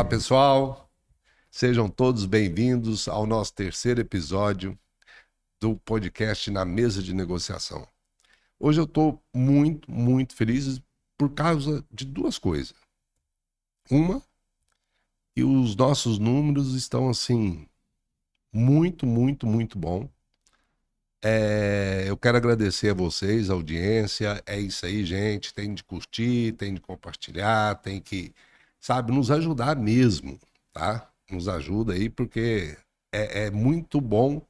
Olá, pessoal, sejam todos bem-vindos ao nosso terceiro episódio do podcast Na Mesa de Negociação. Hoje eu estou muito feliz por causa de duas coisas. Uma, que os nossos números estão assim, muito bom. Eu quero agradecer a vocês, a audiência. É isso aí, gente. Tem de curtir, tem de compartilhar, tem que, sabe, nos ajudar mesmo, tá? Nos ajuda aí, porque é muito bom.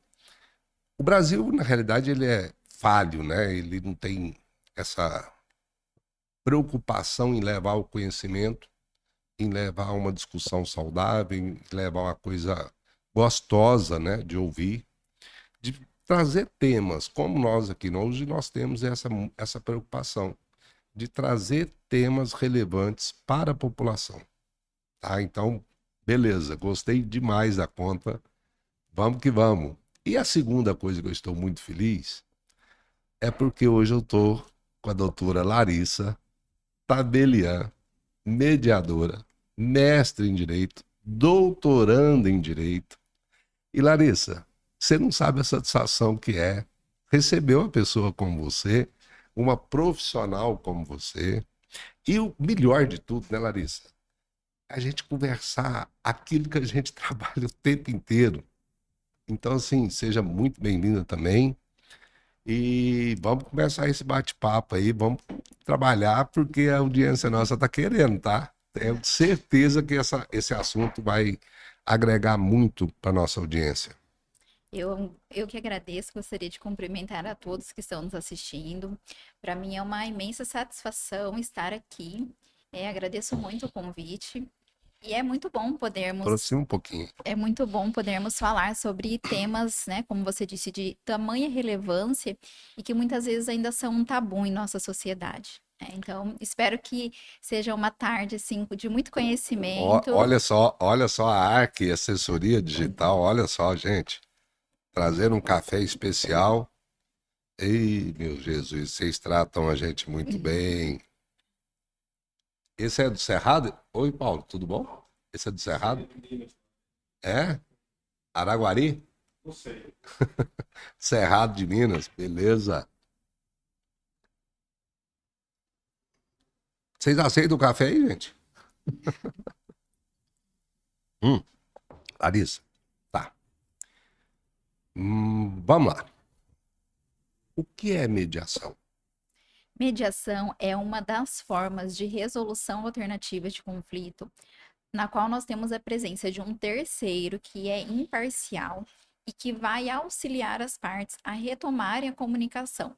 O Brasil, na realidade, ele é falho, né? Ele não tem essa preocupação em levar o conhecimento, em levar uma discussão saudável, em levar uma coisa gostosa, né, de ouvir, de trazer temas, como nós aqui hoje nós temos essa preocupação de trazer temas relevantes para a população, tá? Então, beleza, gostei demais da conta, vamos que vamos. E a segunda coisa que eu estou muito feliz é porque hoje eu estou com a doutora Larissa Tabelian, mediadora, mestre em Direito, doutoranda em Direito. E Larissa, você não sabe a satisfação que é receber uma pessoa como você, uma profissional como você. E o melhor de tudo, né, Larissa? A gente conversar aquilo que a gente trabalha o tempo inteiro. Então, assim, seja muito bem-vinda também. E vamos começar esse bate-papo aí, vamos trabalhar, porque a audiência nossa está querendo, tá? Tenho certeza que esse assunto vai agregar muito para nossa audiência. Eu que agradeço, gostaria de cumprimentar a todos que estão nos assistindo. Para mim é uma imensa satisfação estar aqui. Agradeço muito o convite e Aproxima um pouquinho. é muito bom podermos falar sobre temas, né, como você disse, de tamanha relevância e que muitas vezes ainda são um tabu em nossa sociedade. Então, espero que seja uma tarde assim de muito conhecimento. Olha só a Arc Assessoria Digital, olha só, gente, trazer um café especial. Ei, meu Jesus, vocês tratam a gente muito bem. Esse é do Cerrado? Oi, Paulo, tudo bom? Esse é do Cerrado? É? Araguari? Cerrado de Minas, beleza. Vocês aceitam o café aí, gente? Hum, Larissa, tá. Vamos lá. O que é mediação? Mediação é uma das formas de resolução alternativa de conflito, na qual nós temos a presença de um terceiro que é imparcial e que vai auxiliar as partes a retomarem a comunicação,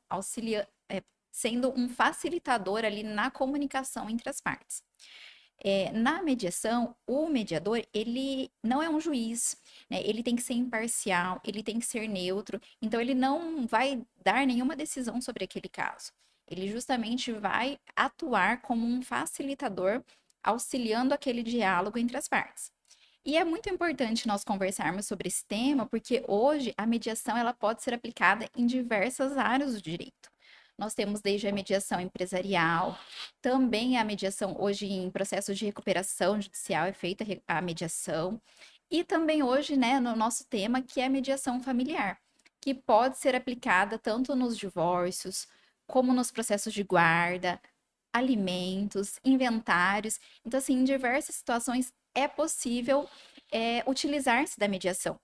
sendo um facilitador ali na comunicação entre as partes. Na mediação, o mediador, ele não é um juiz, né? Ele tem que ser imparcial, ele tem que ser neutro, então ele não vai dar nenhuma decisão sobre aquele caso. Ele justamente vai atuar como um facilitador, auxiliando aquele diálogo entre as partes. E é muito importante nós conversarmos sobre esse tema, porque hoje a mediação ela pode ser aplicada em diversas áreas do direito. Nós temos desde a mediação empresarial, também a mediação hoje em processos de recuperação judicial é feita a mediação, e também hoje, né, no nosso tema, que é a mediação familiar, que pode ser aplicada tanto nos divórcios, como nos processos de guarda, alimentos, inventários. Então, assim, em diversas situações é possível utilizar-se da mediação.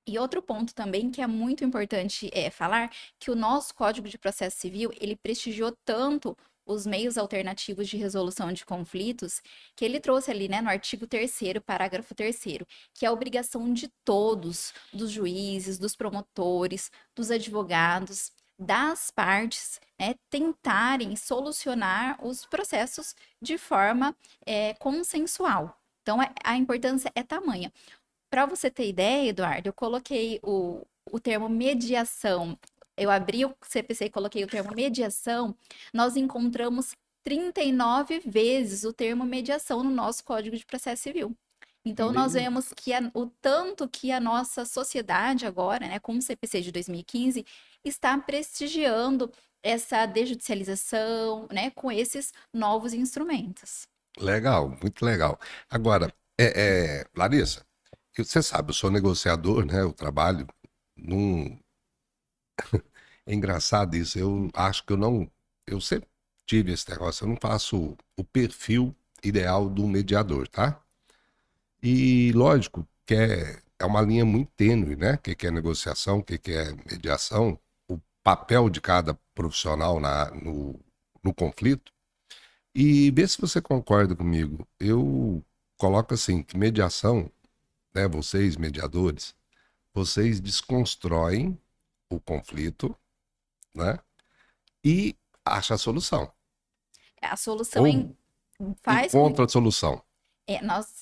E outro ponto também que é muito importante falar, que o nosso Código de Processo Civil, ele prestigiou tanto os meios alternativos de resolução de conflitos, que ele trouxe ali, né, no artigo 3º, parágrafo 3º, que é a obrigação de todos, dos juízes, dos promotores, dos advogados, das partes, né, tentarem solucionar os processos de forma consensual. Então, a importância é tamanha. Para você ter ideia, Eduardo, eu coloquei o termo mediação. Eu abri o CPC e coloquei o termo mediação. Nós encontramos 39 vezes o termo mediação no nosso Código de Processo Civil. Então, nós Meu, vemos que o tanto que a nossa sociedade agora, né, com o CPC de 2015, está prestigiando essa desjudicialização, né, com esses novos instrumentos. legal, muito legal. Agora, Larissa, você sabe, eu sou negociador, né? Eu trabalho num. É engraçado isso. Eu acho que eu não. Eu sempre tive esse negócio. Eu não faço o perfil ideal do mediador, tá? E lógico que é uma linha muito tênue, né? O que que é negociação, o que que é mediação, o papel de cada profissional no conflito. E vê se você concorda comigo. Eu coloco assim, que mediação, né? Vocês, mediadores, vocês desconstroem o conflito, né? E acham a solução. A solução Ou faz com encontra a solução.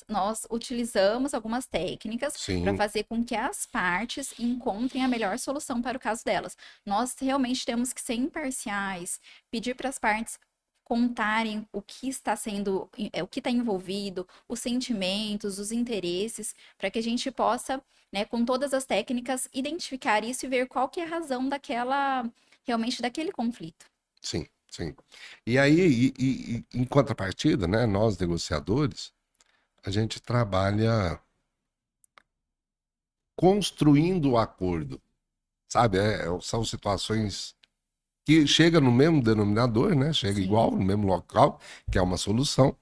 nós utilizamos algumas técnicas para Sim, fazer com que as partes encontrem a melhor solução para o caso delas. Nós realmente temos que ser imparciais, pedir para as partes contarem o que está sendo, o que está envolvido, os sentimentos, os interesses, para que a gente possa, né, com todas as técnicas, identificar isso e ver qual que é a razão realmente daquele conflito. sim, sim. E aí, em contrapartida, né? Nós negociadores, a gente trabalha construindo o acordo, sabe? São situações que chega no mesmo denominador, né? Chega igual, Sim. no mesmo local, que é uma solução,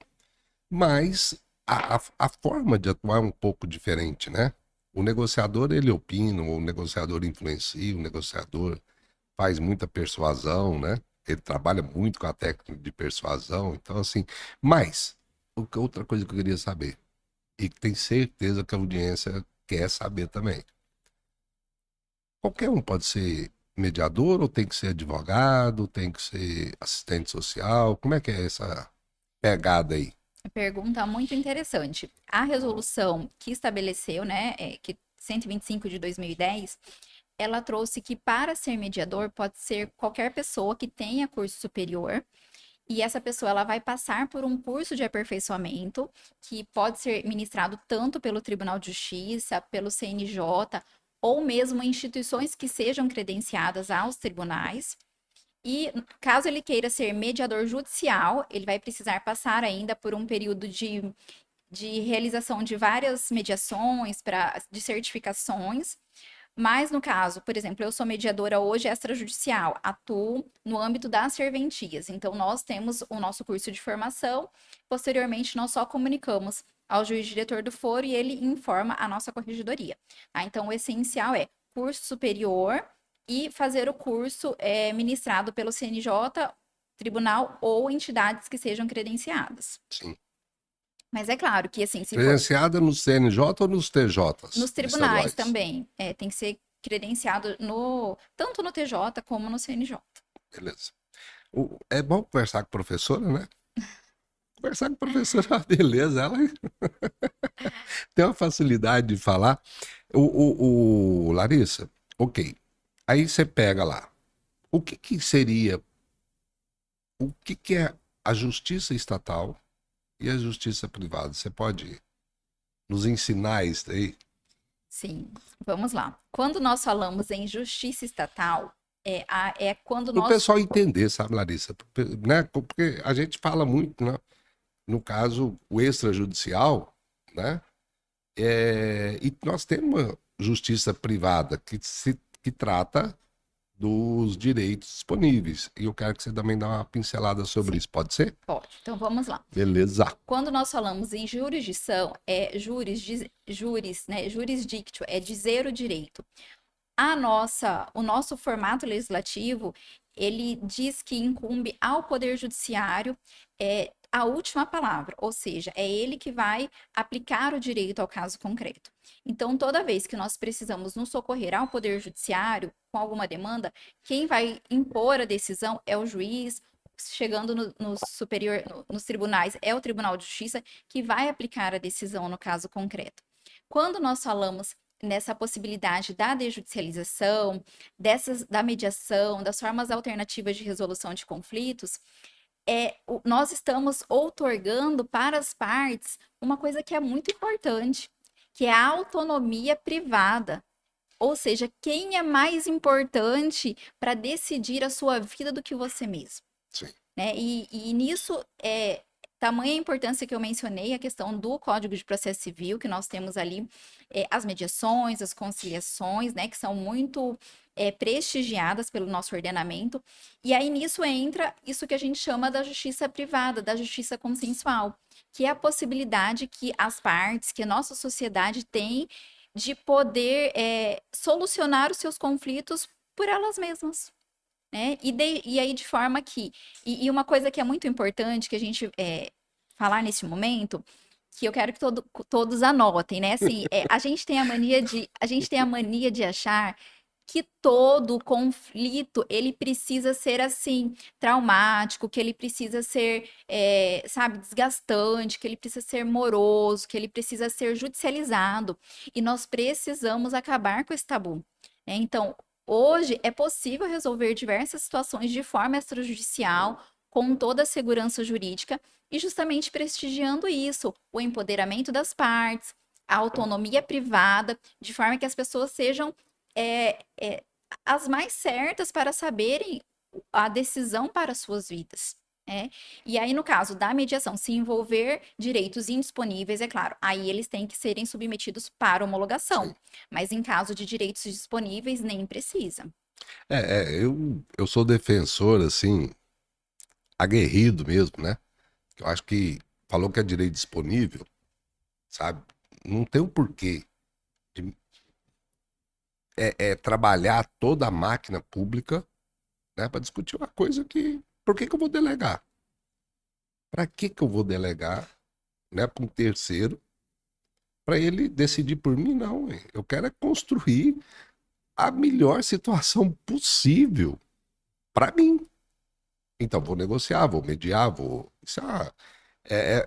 mas a forma de atuar é um pouco diferente, né? O negociador, ele opina, o negociador influencia, o negociador faz muita persuasão, né? Ele trabalha muito com a técnica de persuasão, então assim, mas outra coisa que eu queria saber, e que tem certeza que a audiência quer saber também. Qualquer um pode ser mediador ou tem que ser advogado, tem que ser assistente social? Como é que é essa pegada aí? Pergunta muito interessante. A resolução que estabeleceu, né, que 125 de 2010, ela trouxe que para ser mediador pode ser qualquer pessoa que tenha curso superior e essa pessoa ela vai passar por um curso de aperfeiçoamento que pode ser ministrado tanto pelo Tribunal de Justiça, pelo CNJ ou mesmo em instituições que sejam credenciadas aos tribunais. E caso ele queira ser mediador judicial, ele vai precisar passar ainda por um período de realização de várias mediações, de certificações. Mas no caso, por exemplo, eu sou mediadora hoje extrajudicial, atuo no âmbito das serventias. Então, nós temos o nosso curso de formação, posteriormente, nós só comunicamos ao juiz diretor do foro e ele informa a nossa corregedoria. Tá? Então, o essencial é curso superior e fazer o curso ministrado pelo CNJ, tribunal ou entidades que sejam credenciadas. Sim. Mas é claro que, assim, se for Credenciada no CNJ ou nos TJs nos tribunais estaduais? também, tem que ser credenciado tanto no TJ como no CNJ. Beleza. É bom conversar com a professora, né? Conversar com a professora, é uma beleza, ela tem uma facilidade de falar. Larissa, ok. Aí você pega lá. O que que seria, o que que é a justiça estatal e a justiça privada? Você pode nos ensinar isso aí? Sim, vamos lá. Quando nós falamos em justiça estatal, é quando Para o nós. pessoal entender, sabe, Larissa? Né? Porque a gente fala muito, né? No caso, o extrajudicial, né? E nós temos uma justiça privada que trata dos direitos disponíveis. E eu quero que você também dê uma pincelada sobre Sim, isso, pode ser? pode. Então vamos lá. Beleza. Quando nós falamos em jurisdição, juris, né? Jurisdictio, é dizer o direito. O nosso formato legislativo, ele diz que incumbe ao Poder Judiciário a última palavra, ou seja, é ele que vai aplicar o direito ao caso concreto. Então, toda vez que nós precisamos nos socorrer ao Poder Judiciário com alguma demanda, quem vai impor a decisão é o juiz, chegando no superior, nos tribunais, é o Tribunal de Justiça que vai aplicar a decisão no caso concreto. Quando nós falamos nessa possibilidade da desjudicialização, da mediação, das formas alternativas de resolução de conflitos, nós estamos outorgando para as partes uma coisa que é muito importante, que é a autonomia privada. Ou seja, quem é mais importante para decidir a sua vida do que você mesmo? Sim. Né? E nisso tamanha a importância que eu mencionei, a questão do Código de Processo Civil, que nós temos ali as mediações, as conciliações, né, que são muito prestigiadas pelo nosso ordenamento. E aí nisso entra isso que a gente chama da justiça privada, da justiça consensual, que é a possibilidade que as partes, que a nossa sociedade tem de poder solucionar os seus conflitos por elas mesmas. Né? E aí, de forma que. E uma coisa que é muito importante que a gente falar nesse momento, que eu quero que todos anotem, né? Assim, a gente tem a mania de achar que todo conflito ele precisa ser assim traumático, que ele precisa ser, sabe, desgastante, que ele precisa ser moroso, que ele precisa ser judicializado. E nós precisamos acabar com esse tabu. Né? Então, hoje é possível resolver diversas situações de forma extrajudicial, com toda a segurança jurídica, e justamente prestigiando isso, o empoderamento das partes, a autonomia privada, de forma que as pessoas sejam é, é, as mais certas para saberem a decisão para as suas vidas. Né? E aí, no caso da mediação, se envolver direitos indisponíveis, é claro, aí eles têm que serem submetidos para homologação. Sim. Mas em caso de direitos disponíveis, nem precisa. Eu sou defensor, assim, aguerrido mesmo, né? Eu acho que falou que é direito disponível, sabe? Não tem o porquê de trabalhar toda a máquina pública, né, para discutir uma coisa que. Por que que eu vou delegar? Para que eu vou delegar, né, para um terceiro, para ele decidir por mim? Não, ué. Eu quero é construir a melhor situação possível para mim. Então, vou negociar, vou mediar, vou.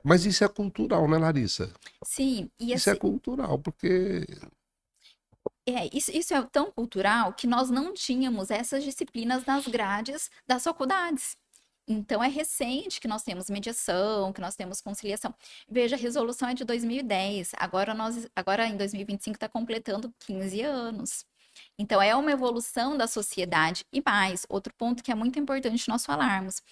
Mas isso é cultural, né, Larissa? Sim, e Isso é assim, cultural, porque. isso é tão cultural que nós não tínhamos essas disciplinas nas grades das faculdades. Então, é recente que nós temos mediação, que nós temos conciliação. Veja, a resolução é de 2010, agora em 2025 está completando 15 anos. Então, é uma evolução da sociedade. E mais, outro ponto que é muito importante nós falarmos,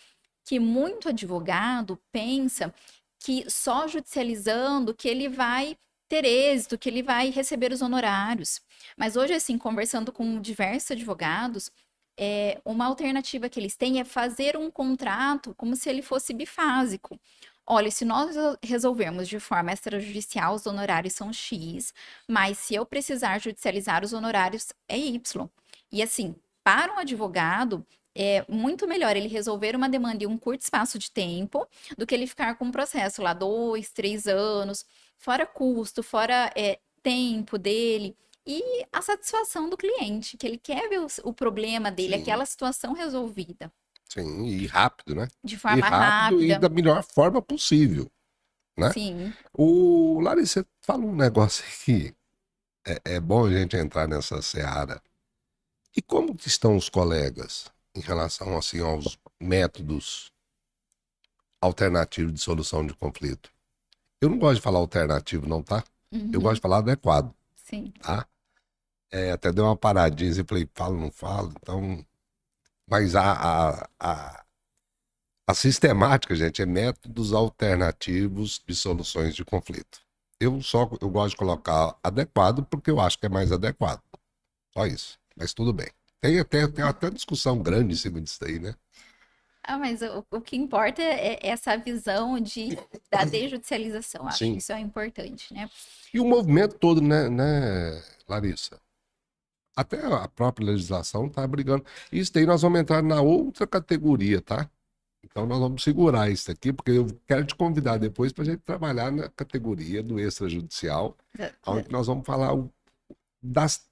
que muito advogado pensa que só judicializando que ele vai ter êxito, que ele vai receber os honorários. Mas hoje, assim, conversando com diversos advogados, uma alternativa que eles têm é fazer um contrato como se ele fosse bifásico. Olha, se nós resolvermos de forma extrajudicial, os honorários são X, mas se eu precisar judicializar os honorários é Y. E assim, para um advogado, é muito melhor ele resolver uma demanda em um curto espaço de tempo do que ele ficar com um processo lá 2, 3 anos, fora custo, fora tempo dele. E a satisfação do cliente, que ele quer ver o problema dele, Sim, aquela situação resolvida sim, e rápido, né? de E forma rápido e rápida. da melhor forma possível, né? Sim. O Larissa, você fala um negócio aqui, é bom a gente entrar nessa seara. E como que estão os colegas em relação assim aos métodos alternativos de solução de conflito? Eu não gosto de falar alternativo, não, tá? Eu gosto Uhum. de falar adequado, Sim. tá? Até deu uma paradinha e falei, falo, não falo, então. Mas a sistemática, gente, é métodos alternativos de soluções de conflito. Eu gosto de colocar adequado porque eu acho que é mais adequado. Só isso. Mas tudo bem. Tem até discussão grande em cima disso aí, né? Ah, mas o que importa é essa visão da desjudicialização. Acho que Sim. isso é importante, né? E o movimento todo, né, Larissa? Até a própria legislação está brigando. Isso daí nós vamos entrar na outra categoria, tá? Então nós vamos segurar isso aqui, porque eu quero te convidar depois para a gente trabalhar na categoria do extrajudicial, Da- da- onde nós vamos falar das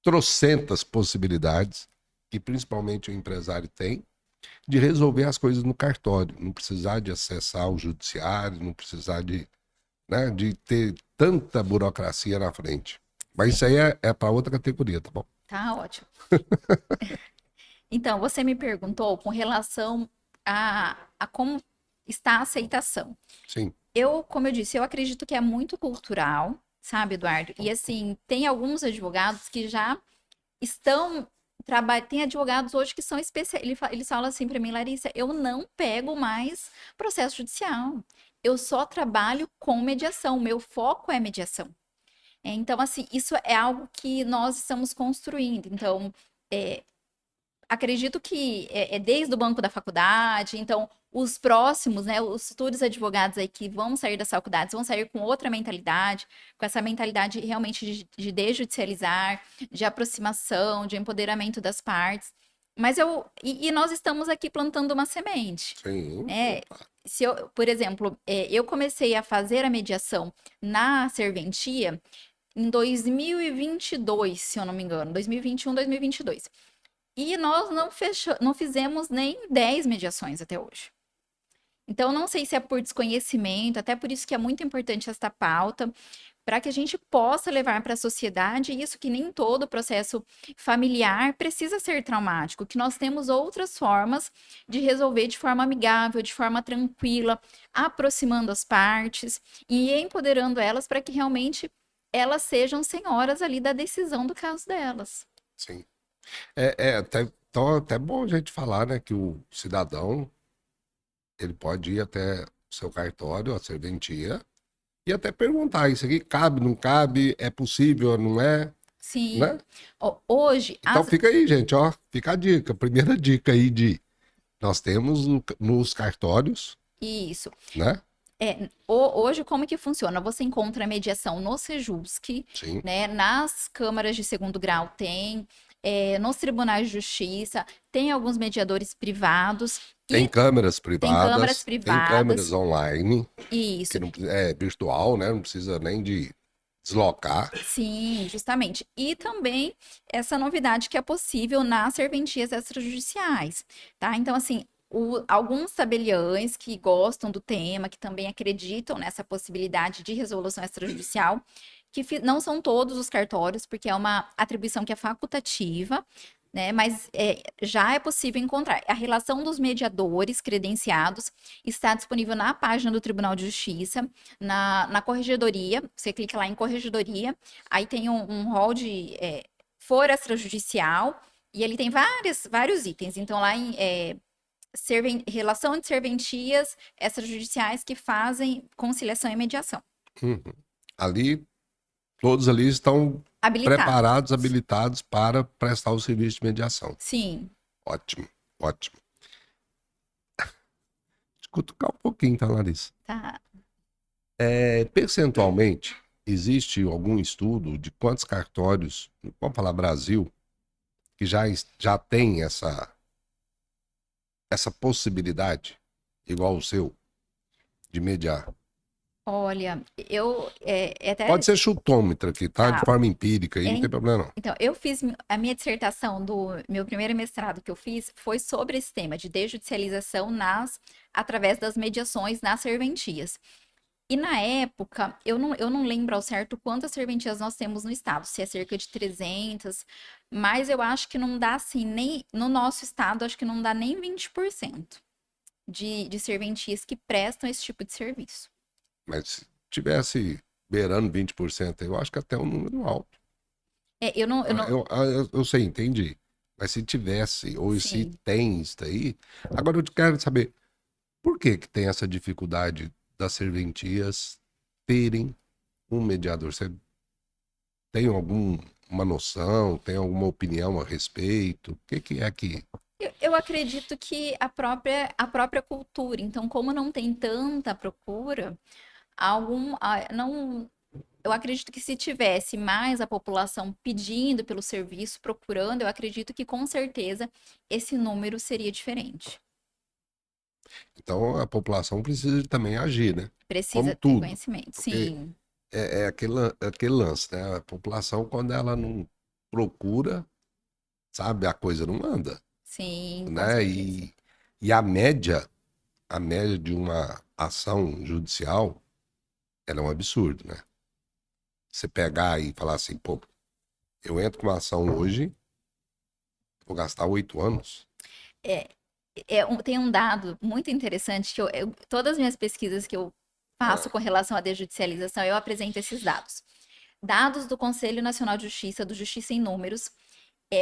trocentas possibilidades que principalmente o empresário tem de resolver as coisas no cartório, não precisar de acessar o judiciário, não precisar de, né, de ter tanta burocracia na frente. Mas isso Sim, aí é para outra categoria, tá bom? tá ótimo. Então, você me perguntou com relação a como está a aceitação. Sim, Como eu disse, eu acredito que é muito cultural, sabe, Eduardo? E assim, tem alguns advogados que já estão tem advogados hoje que são especialistas. Eles falam assim para mim, Larissa, eu não pego mais processo judicial. Eu só trabalho com mediação. Meu foco é mediação. Então, assim, isso é algo que nós estamos construindo. Então, é, acredito que é desde o banco da faculdade, então os próximos, né, os futuros advogados aí que vão sair das faculdades vão sair com outra mentalidade, com essa mentalidade realmente de desjudicializar, de aproximação, de empoderamento das partes. E nós estamos aqui plantando uma semente, Sim, né? opa, Se eu, por exemplo, eu comecei a fazer a mediação na serventia em 2022, se eu não me engano, 2021, 2022. E nós não fizemos nem 10 mediações até hoje. Então, não sei se é por desconhecimento, até por isso que é muito importante esta pauta, para que a gente possa levar para a sociedade isso que nem todo processo familiar precisa ser traumático, que nós temos outras formas de resolver de forma amigável, de forma tranquila, aproximando as partes e empoderando elas para que realmente elas sejam senhoras ali da decisão do caso delas. sim. Então, até bom a gente falar, né, que o cidadão, ele pode ir até o seu cartório, a serventia, e até perguntar, isso aqui cabe, não cabe, é possível, não é, Sim. né? Hoje, Então fica aí, gente, ó, fica a dica, primeira dica aí de, nós temos nos cartórios, isso. né? Hoje, como que funciona? Você encontra a mediação no Sejusc, Sim. né? Nas câmaras de segundo grau tem, nos tribunais de justiça, tem alguns mediadores privados Tem e câmeras tem câmaras privadas, tem câmeras privadas. online, que Isso. não, é virtual, né? Não precisa nem de deslocar. Sim, justamente. E também essa novidade que é possível nas serventias extrajudiciais, tá? Então, assim, alguns tabeliães que gostam do tema, que também acreditam nessa possibilidade de resolução extrajudicial, não são todos os cartórios, porque é uma atribuição que é facultativa, né? Mas já é possível encontrar. A relação dos mediadores credenciados está disponível na página do Tribunal de Justiça, na corregedoria. Você clica lá em corregedoria, aí tem um rol de foro extrajudicial, e ele tem vários itens. Então, lá em relação de serventias extrajudiciais que fazem conciliação e mediação. Uhum. Ali, todos ali estão Habilitado. preparados, habilitados para prestar o serviço de mediação. Sim, Ótimo, ótimo. Cutucar um pouquinho, tá, Larissa? tá. Percentualmente, existe algum estudo de quantos cartórios, vamos falar Brasil, que já tem essa possibilidade, igual o seu, de mediar? Olha, Pode ser chutômetro aqui, tá? De tá. forma empírica aí, não tem problema não. Então, eu fiz a minha dissertação do meu primeiro mestrado que eu fiz foi sobre esse tema de desjudicialização através das mediações nas serventias. E na época, eu não lembro ao certo quantas serventias nós temos no estado, se é cerca de 300, mas eu acho que não dá assim, nem no nosso estado, acho que não dá nem 20% de serventias que prestam esse tipo de serviço. Mas se tivesse beirando 20%, eu acho que até um número alto. Eu não, Eu sei, entendi. Mas se tivesse, ou se sim. tem isso aí. Agora eu quero saber, por que que tem essa dificuldade das serventias terem um mediador? Você tem alguma noção, tem alguma opinião a respeito? O que que é que... Eu acredito que a própria cultura, então, como não tem tanta procura, não, eu acredito que se tivesse mais a população pedindo pelo serviço, procurando, eu acredito que com certeza esse número seria diferente. Então a população precisa de também agir, né? Como Precisa ter tudo. conhecimento. Porque Sim, é aquele lance, né? A população, quando ela não procura, sabe, a coisa não anda, sim, com né? certeza. E a média de uma ação judicial, ela é um absurdo, né? Você pegar e falar assim, pô, eu entro com uma ação hoje, vou gastar 8 anos. É, tem um dado muito interessante que todas as minhas pesquisas que eu faço Ah, com relação à desjudicialização, eu apresento esses dados. Dados do Conselho Nacional de Justiça, do Justiça em Números,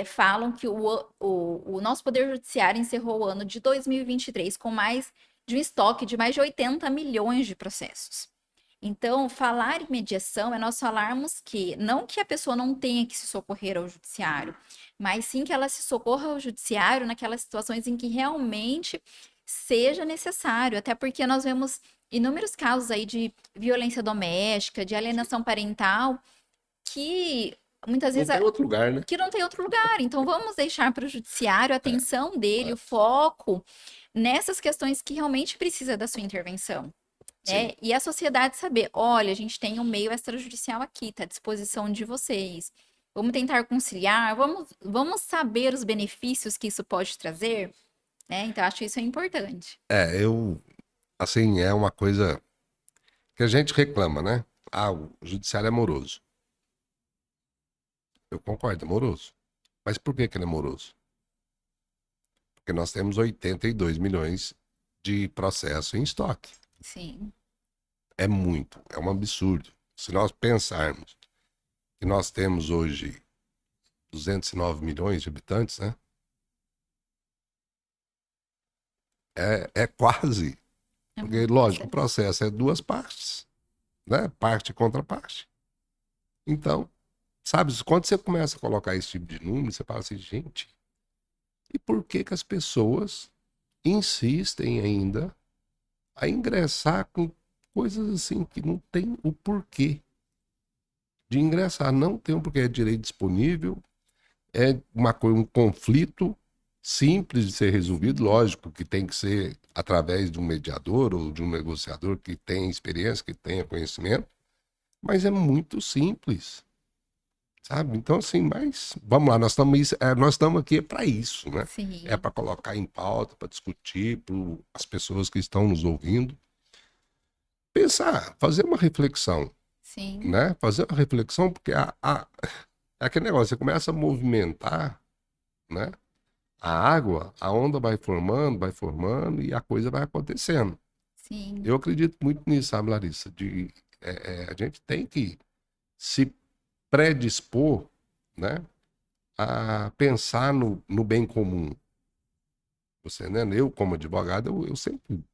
falam que o nosso Poder Judiciário encerrou o ano de 2023 com mais de um estoque de mais de 80 milhões de processos. Então, falar em mediação é nós falarmos que não que a pessoa não tenha que se socorrer ao judiciário, mas sim que ela se socorra ao judiciário naquelas situações em que realmente seja necessário, até porque nós vemos inúmeros casos aí de violência doméstica, de alienação parental, que muitas Não vezes tem outro lugar, né? que não tem outro lugar. Então, vamos deixar para o judiciário a É, atenção dele, é, o foco nessas questões que realmente precisa da sua intervenção, né? sim. E a sociedade saber, olha, a gente tem um meio extrajudicial aqui, está à disposição de vocês. Vamos tentar conciliar, vamos saber os benefícios que isso pode trazer, né? Então, acho isso é importante. Assim, é uma coisa que a gente reclama, né? Ah, o judiciário é moroso. Eu concordo, é moroso. Mas por que que ele é moroso? Porque nós temos 82 milhões de processos em estoque. Sim, É muito, é um absurdo. Se nós pensarmos que nós temos hoje 209 milhões de habitantes, né? É quase. é Porque, muito lógico, o processo. processo é duas partes, né? Parte contra parte. Então, sabe, quando você começa a colocar esse tipo de número, você fala assim, gente, e por que que as pessoas insistem ainda a ingressar com coisas assim que não tem o porquê de ingressar? Não tem o porquê, é direito disponível, é um conflito simples de ser resolvido, Sim, lógico que tem que ser através de um mediador ou de um negociador que tenha experiência, que tenha conhecimento, mas é muito simples, sabe? Então, assim, mas vamos lá, nós estamos aqui para isso, né? É sim, para colocar em pauta, para discutir, para as pessoas que estão nos ouvindo, pensar, fazer uma reflexão, sim, né? Fazer uma reflexão, porque é aquele negócio, você começa a movimentar, né? A água, a onda vai formando e a coisa vai acontecendo. sim, Eu acredito muito nisso, sabe, Larissa? A gente tem que se predispor, né, a pensar no bem comum. Você, né? Eu, como advogado, eu sempre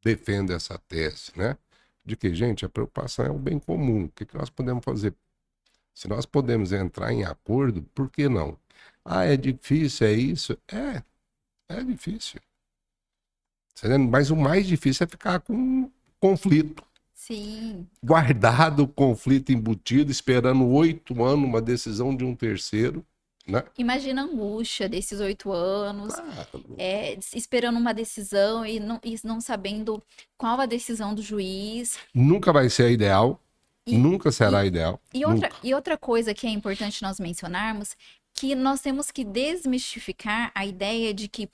defendo essa tese, né? De que, gente, a preocupação é o bem comum. O que que nós podemos fazer? Se nós podemos entrar em acordo, por que não? Ah, é difícil, é isso? É difícil. Mas o mais difícil é ficar com um conflito. sim. Guardado o conflito embutido, esperando 8 anos uma decisão de um terceiro, né? Imagina a angústia desses 8 anos, Ah, esperando uma decisão e não sabendo qual a decisão do juiz. nunca vai ser ideal, E, nunca será e, ideal, e nunca. outra coisa que é importante nós mencionarmos, que nós temos que desmistificar a ideia de que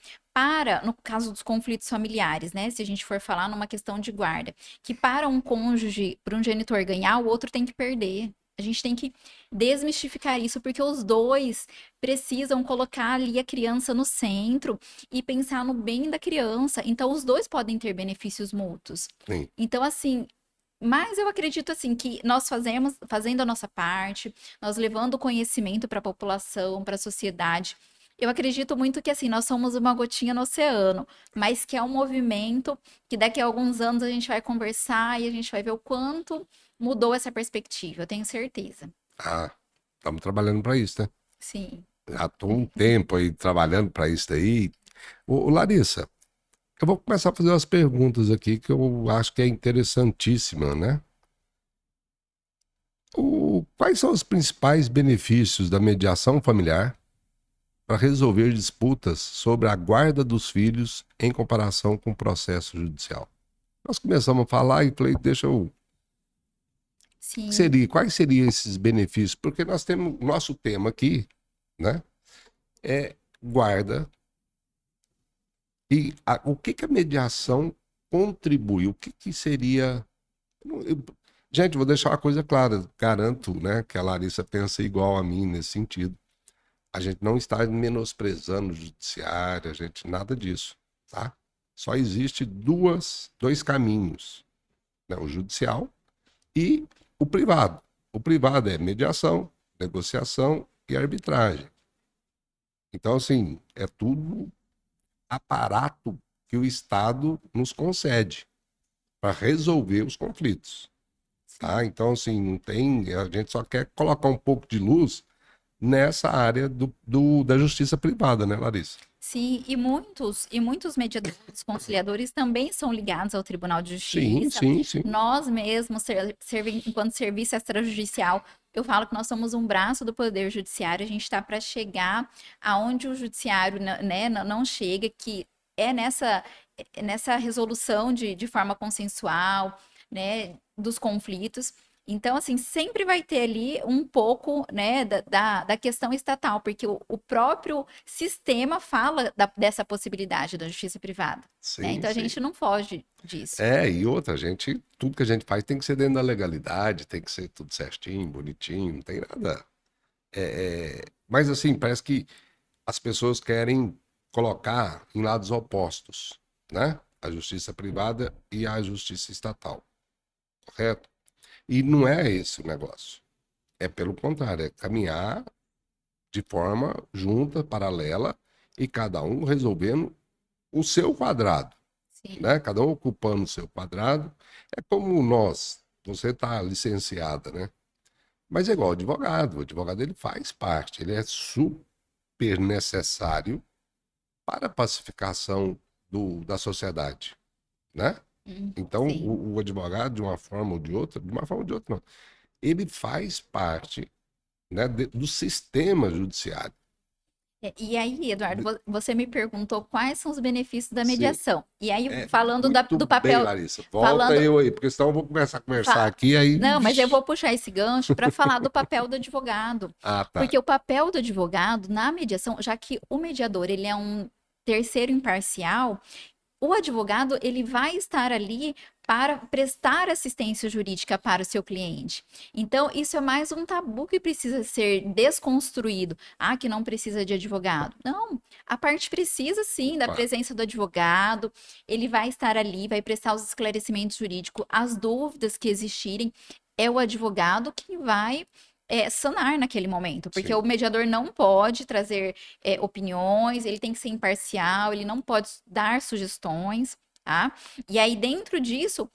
no caso dos conflitos familiares, né? Se a gente for falar numa questão de guarda, que para um cônjuge, para um genitor ganhar, o outro tem que perder. A gente tem que desmistificar isso, porque os dois precisam colocar ali a criança no centro e pensar no bem da criança. Então, os dois podem ter benefícios mútuos. Sim. Então, assim, mas eu acredito assim que nós fazendo a nossa parte, nós levando conhecimento para a população, para a sociedade. Eu acredito muito que assim, nós somos uma gotinha no oceano, mas que é um movimento que daqui a alguns anos a gente vai conversar e a gente vai ver o quanto mudou essa perspectiva, eu tenho certeza. Ah, estamos trabalhando para isso, né? Sim, Já estou um tempo aí trabalhando para isso daí. Ô, Larissa, eu vou começar a fazer umas perguntas aqui que eu acho que é interessantíssima, né? Quais são os principais benefícios da mediação familiar para resolver disputas sobre a guarda dos filhos em comparação com o processo judicial? Nós começamos a falar e falei, deixa eu. sim, Quais seriam esses benefícios? Porque nós temos, nosso tema aqui, né, é guarda e o que que a mediação contribui? O que que seria. Gente, vou deixar uma coisa clara, garanto, né, que a Larissa pensa igual a mim nesse sentido. A gente não está menosprezando o judiciário, a gente nada disso, tá? Só existe dois caminhos, né? O judicial e o privado. O privado é mediação, negociação e arbitragem. Então, assim, é tudo aparato que o Estado nos concede para resolver os conflitos, Sim. tá? Então, assim, não tem, a gente só quer colocar um pouco de luz nessa área da justiça privada, né, Larissa? Sim, e muitos mediadores, conciliadores também são ligados ao Tribunal de Sim, Justiça. sim, sim. Nós mesmos, enquanto serviço extrajudicial, eu falo que nós somos um braço do Poder Judiciário, a gente está para chegar aonde o Judiciário, né, não chega, que é nessa resolução de forma consensual, né, dos conflitos. Então, assim, sempre vai ter ali um pouco, né, da questão estatal, porque o próprio sistema fala dessa possibilidade da justiça privada, né? Sim, Então a sim. gente não foge disso. É, e outra, gente, tudo que a gente faz tem que ser dentro da legalidade, tem que ser tudo certinho, bonitinho, não tem nada. Mas assim, parece que as pessoas querem colocar em lados opostos, né? A justiça privada e a justiça estatal, correto? E não é esse o negócio. É pelo contrário, é caminhar de forma junta, paralela, e cada um resolvendo o seu quadrado, Sim. né? Cada um ocupando o seu quadrado. É como nós, você está licenciada, né? Mas é igual o advogado ele faz parte, ele é super necessário para a pacificação da sociedade, né? Então, Sim. o advogado, de uma forma ou de outra, de uma forma ou de outra, não, ele faz parte, né, do sistema judiciário. E aí, Eduardo, você me perguntou quais são os benefícios da Sim, mediação. E aí, é falando muito do bem, papel, Larissa. Volta falando, eu aí, porque senão eu vou começar a conversar fa- aqui, aí. não, mas eu Vixe. vou puxar esse gancho para falar do papel do advogado. Ah, tá. Porque o papel do advogado na mediação, já que o mediador ele é um terceiro imparcial, o advogado ele vai estar ali para prestar assistência jurídica para o seu cliente. Então, isso é mais um tabu que precisa ser desconstruído. Ah, que não precisa de advogado. Não, a parte precisa sim da Opa, presença do advogado. Ele vai estar ali, vai prestar os esclarecimentos jurídicos, as dúvidas que existirem. É o advogado que vai sanar naquele momento, porque o sim. mediador não pode trazer opiniões, ele tem que ser imparcial, ele não pode dar sugestões, tá? E aí, dentro disso,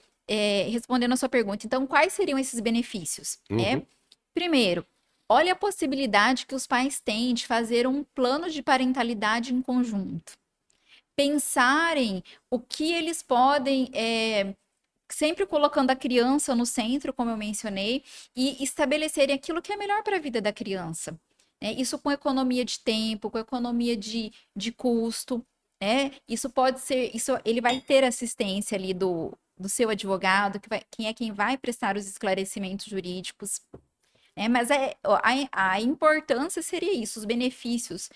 respondendo a sua pergunta, então, quais seriam esses benefícios, né? Uhum. Primeiro, olha a possibilidade que os pais têm de fazer um plano de parentalidade em conjunto. Pensarem o que eles podem sempre colocando a criança no centro, como eu mencionei, e estabelecerem aquilo que é melhor para a vida da criança. Né? Isso com economia de tempo, com economia de custo, né? Isso pode ser, isso ele vai ter assistência ali do seu advogado, quem vai prestar os esclarecimentos jurídicos. Mas a importância seria isso, os benefícios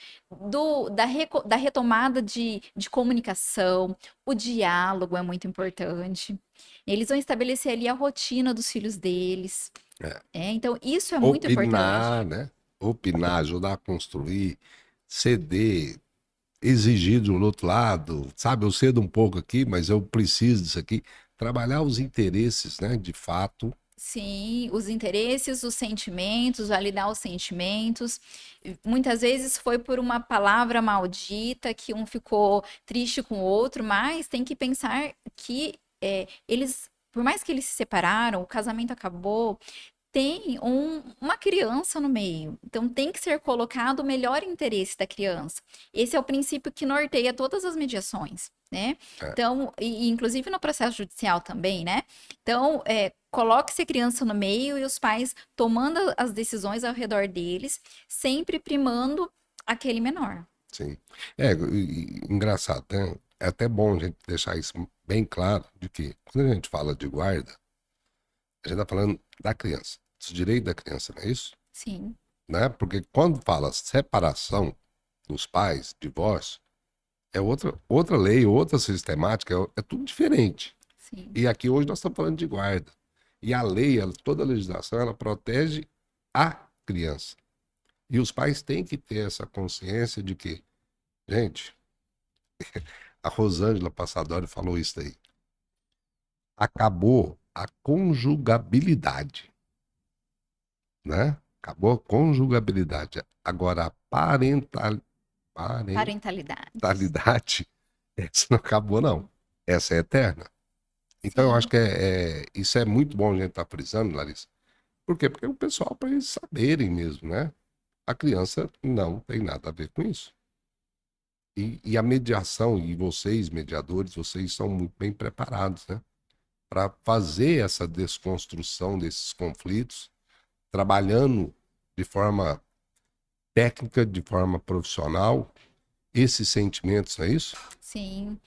da retomada de comunicação, o diálogo é muito importante. Eles vão estabelecer ali a rotina dos filhos deles. É. Então, isso é muito importante. Opinar, né? Opinar, ajudar a construir, ceder, exigir do outro lado, sabe? Eu cedo um pouco aqui, mas eu preciso disso aqui. Trabalhar os interesses, né? De fato. Sim, os interesses, os sentimentos, validar os sentimentos. Muitas vezes foi por uma palavra maldita que um ficou triste com o outro, mas tem que pensar que eles, por mais que eles se separaram, o casamento acabou, tem uma criança no meio. Então tem que ser colocado o melhor interesse da criança. Esse é o princípio que norteia todas as mediações, né? É, Então, e inclusive no processo judicial também, né? Então, coloque-se a criança no meio e os pais tomando as decisões ao redor deles, sempre primando aquele menor. sim. É, engraçado, né? É até bom a gente deixar isso bem claro de que quando a gente fala de guarda, a gente está falando da criança, dos direitos da criança, não é isso? Sim, Né? Porque quando fala separação dos pais, divórcio, é outra lei, outra sistemática, é tudo diferente. sim. E aqui hoje nós estamos falando de guarda. E a lei, toda a legislação, ela protege a criança. E os pais têm que ter essa consciência de que, gente, a Rosângela Passadori falou isso aí. Acabou a conjugabilidade, né? Acabou a conjugabilidade. Agora, a parentalidade. Parentalidade. parentalidade, essa não acabou, não. Essa é eterna. Então, eu acho Sim, que isso é muito bom a gente estar frisando, Larissa. Por quê? Porque o pessoal, para eles saberem mesmo, né? A criança não tem nada a ver com isso. E a mediação, e vocês, mediadores, vocês são muito bem preparados, né? Para fazer essa desconstrução desses conflitos, trabalhando de forma técnica, de forma profissional, esses sentimentos, não é isso? sim.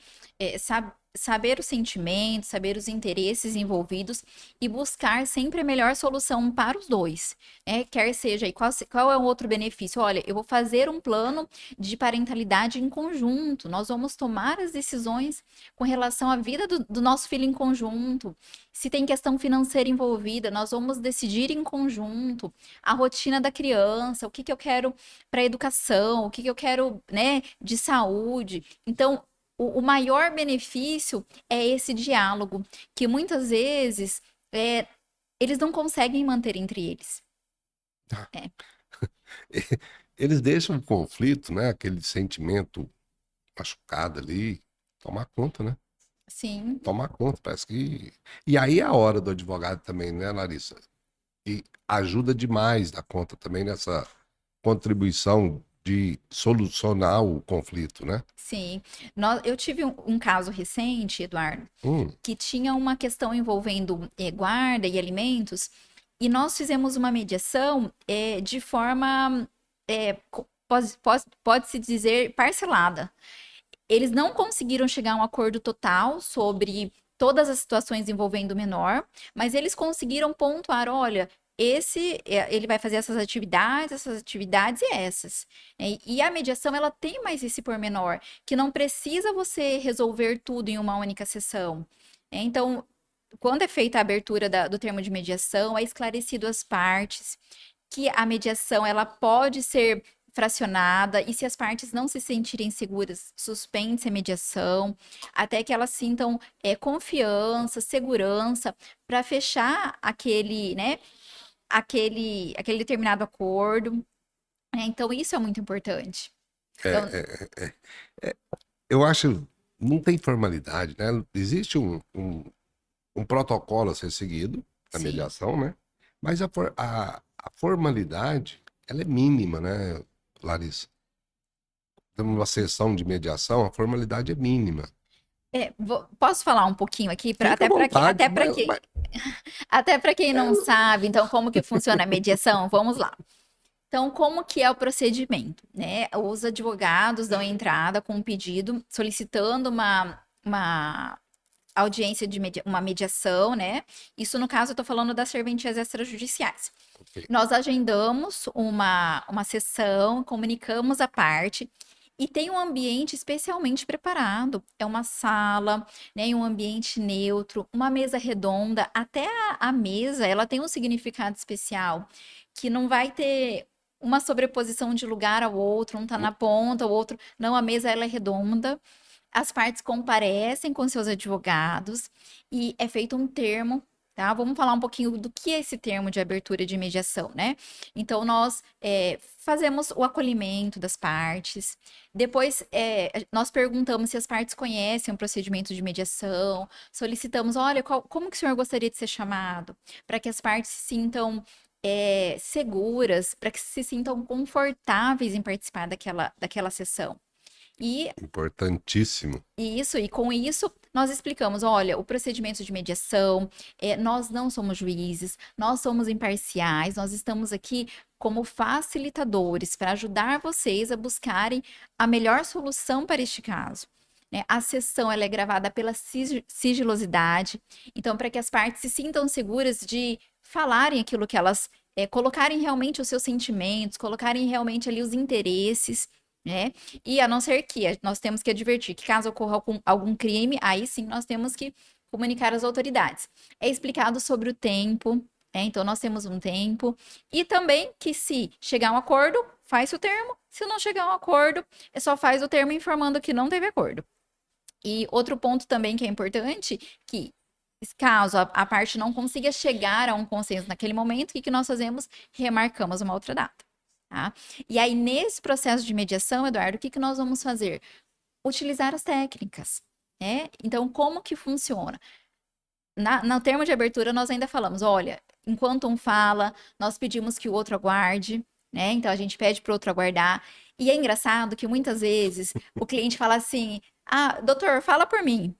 Saber os sentimentos, saber os interesses envolvidos e buscar sempre a melhor solução para os dois, né? Quer seja, e qual é o outro benefício? Olha, eu vou fazer um plano de parentalidade em conjunto, nós vamos tomar as decisões com relação à vida do nosso filho em conjunto. Se tem questão financeira envolvida, nós vamos decidir em conjunto a rotina da criança, o que que eu quero para a educação, o que que eu quero, né, de saúde. Então, o maior benefício é esse diálogo, que muitas vezes é, eles não conseguem manter entre eles. É, Eles deixam o conflito, né? Aquele sentimento machucado ali, tomar conta, né? sim, Tomar conta, parece que. E aí é a hora do advogado também, né, Larissa? E ajuda demais da conta também nessa contribuição de solucionar o conflito, né? sim. Eu tive um caso recente, Eduardo, Hum, que tinha uma questão envolvendo guarda e alimentos, e nós fizemos uma mediação de forma, pode-se dizer, parcelada. Eles não conseguiram chegar a um acordo total sobre todas as situações envolvendo o menor, mas eles conseguiram pontuar, olha, ele vai fazer essas atividades e essas. E a mediação ela tem mais esse pormenor, que não precisa você resolver tudo em uma única sessão. Então, quando é feita a abertura do termo de mediação, é esclarecido as partes, que a mediação ela pode ser fracionada e se as partes não se sentirem seguras, suspende-se a mediação, até que elas sintam confiança, segurança para fechar aquele, né, aquele determinado acordo. Então, isso é muito importante. Então, eu acho, não tem formalidade, né? Existe um protocolo a ser seguido na sim. mediação, né? Mas a formalidade, ela é mínima, né, Larissa? Numa sessão de mediação, a formalidade é mínima. Posso falar um pouquinho aqui, Fica à vontade, até para quem não sabe, então, como que funciona a mediação? Vamos lá. Então, como que é o procedimento, né? Os advogados dão entrada com um pedido solicitando uma audiência uma mediação, né? Isso, no caso, eu estou falando das serventias extrajudiciais. ok. Nós agendamos uma sessão, comunicamos a parte e tem um ambiente especialmente preparado. É uma sala, né, um ambiente neutro, uma mesa redonda. Até a mesa, ela tem um significado especial, que não vai ter uma sobreposição de lugar ao outro, um tá na ponta, o outro. Não, a mesa ela é redonda. As partes comparecem com seus advogados e é feito um termo, tá? Vamos falar um pouquinho do que é esse termo de abertura de mediação, né? Então, nós fazemos o acolhimento das partes, depois nós perguntamos se as partes conhecem o procedimento de mediação, solicitamos, olha, como que o senhor gostaria de ser chamado? Para que as partes se sintam seguras, para que se sintam confortáveis em participar daquela sessão. E Importantíssimo. e com isso, nós explicamos: olha, o procedimento de mediação, nós não somos juízes, nós somos imparciais, nós estamos aqui como facilitadores para ajudar vocês a buscarem a melhor solução para este caso. Né? A sessão ela é gravada pela sigilosidade, então, para que as partes se sintam seguras de falarem aquilo que elas. Colocarem realmente os seus sentimentos, colocarem realmente ali os interesses, né? E a não ser que nós temos que advertir que caso ocorra algum crime, aí sim nós temos que comunicar às autoridades. É explicado sobre o tempo, então nós temos um tempo. E também que se chegar a um acordo, faz o termo. Se não chegar a um acordo, só faz o termo informando que não teve acordo. E outro ponto também que é importante, que caso a parte não consiga chegar a um consenso naquele momento, o que nós fazemos? Remarcamos uma outra data. tá? E aí, nesse processo de mediação, Eduardo, o que que nós vamos fazer? Utilizar as técnicas, né? Então, como que funciona? No termo de abertura, nós ainda falamos, olha, enquanto um fala, nós pedimos que o outro aguarde, né? Então, a gente pede para o outro aguardar. E é engraçado que muitas vezes o cliente fala assim, ah, doutor, fala por mim.